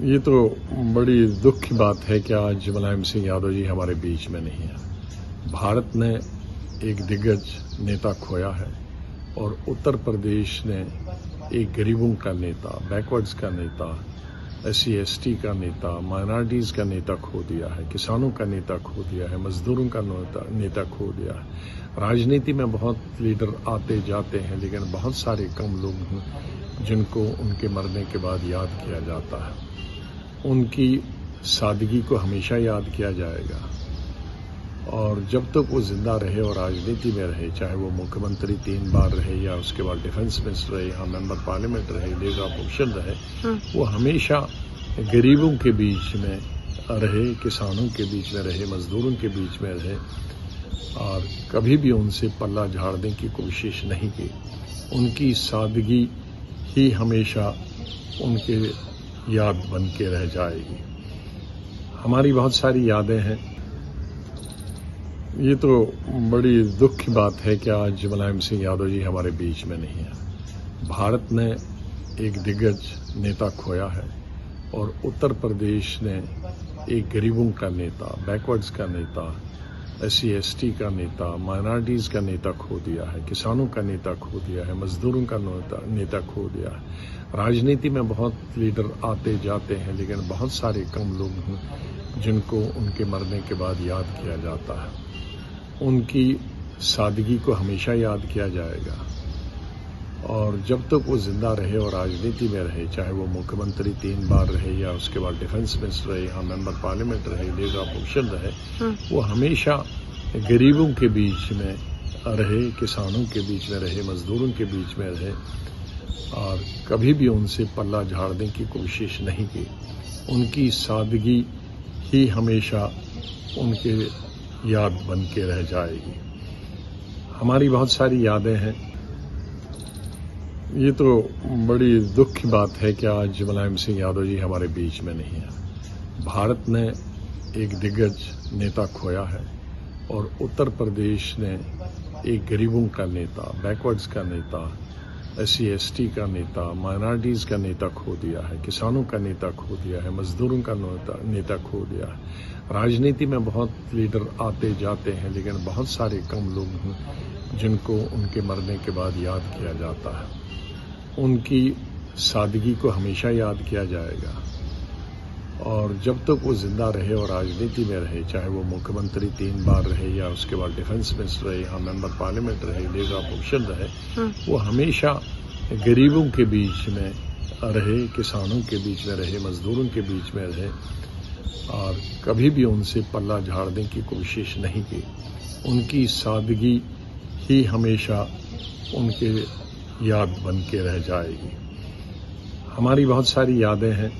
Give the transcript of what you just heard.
ये तो बड़ी दुख की बात है कि आज मुलायम सिंह यादव जी हमारे बीच में नहीं है। भारत ने एक दिग्गज नेता खोया है और उत्तर प्रदेश ने एक गरीबों का नेता, बैकवर्ड्स का नेता, SC/ST का नेता, माइनॉरिटीज़ का नेता खो दिया है, किसानों का नेता खो दिया है, मजदूरों का नेता खो दिया है। राजनीति में बहुत लीडर आते जाते हैं, लेकिन बहुत सारे कम लोग हैं जिनको उनके मरने के बाद याद किया जाता है। उनकी सादगी को हमेशा याद किया जाएगा और जब तक वो जिंदा रहे और राजनीति में रहे, चाहे वो मुख्यमंत्री 3 बार रहे या उसके बाद डिफेंस मिनिस्टर रहे या मेंबर पार्लियामेंट रहे, लीडर ऑफ ऑपोजिशन रहे, वो हमेशा गरीबों के बीच में रहे, किसानों के बीच में रहे, मजदूरों के बीच में रहे और कभी भी उनसे पल्ला झाड़ने की कोशिश नहीं की। उनकी सादगी ही हमेशा उनके याद बन के रह जाएगी। हमारी बहुत सारी यादें हैं। ये तो बड़ी दुख की बात है कि आज मुलायम सिंह यादव जी हमारे बीच में नहीं है। भारत ने एक दिग्गज नेता खोया है और उत्तर प्रदेश ने एक गरीबों का नेता, बैकवर्ड्स का नेता, SC/ST का नेता, माइनॉरिटीज़ का नेता खो दिया है, किसानों का नेता खो दिया है, मजदूरों का नेता खो दिया है। राजनीति में बहुत लीडर आते जाते हैं, लेकिन बहुत सारे कम लोग हैं जिनको उनके मरने के बाद याद किया जाता है। उनकी सादगी को हमेशा याद किया जाएगा और जब तक वो जिंदा रहे और राजनीति में रहे, चाहे वो मुख्यमंत्री 3 बार रहे या उसके बाद डिफेंस मिनिस्टर रहे या मेंबर पार्लियामेंट रहे, लीडर ऑफ ऑपोजिशन रहे, वो हमेशा गरीबों के बीच में रहे, किसानों के बीच में रहे, मजदूरों के बीच में रहे और कभी भी उनसे पल्ला झाड़ने की कोशिश नहीं की। उनकी सादगी ही हमेशा उनके याद बन के रह जाएगी। हमारी बहुत सारी यादें हैं। ये तो बड़ी दुख की बात है कि आज मुलायम सिंह यादव जी हमारे बीच में नहीं है। भारत ने एक दिग्गज नेता खोया है और उत्तर प्रदेश ने एक गरीबों का नेता, बैकवर्ड्स का नेता, SC/ST का नेता, माइनॉरिटीज़ का नेता खो दिया है, किसानों का नेता खो दिया है, मजदूरों का नेता खो दिया है। राजनीति में बहुत लीडर आते जाते हैं, लेकिन बहुत सारे कम लोग हैं जिनको उनके मरने के बाद याद किया जाता है। उनकी सादगी को हमेशा याद किया जाएगा और जब तक वो जिंदा रहे और राजनीति में रहे, चाहे वो मुख्यमंत्री 3 बार रहे या उसके बाद डिफेंस मिनिस्टर रहे या मेंबर पार्लियामेंट रहे, लीडर ऑफ ऑपोजिशन रहे, वो हमेशा गरीबों के बीच में रहे, किसानों के बीच में रहे, मजदूरों के बीच में रहे और कभी भी उनसे पल्ला झाड़ने की कोशिश नहीं की। उनकी सादगी ही हमेशा उनके याद बन के रह जाएगी। हमारी बहुत सारी यादें हैं।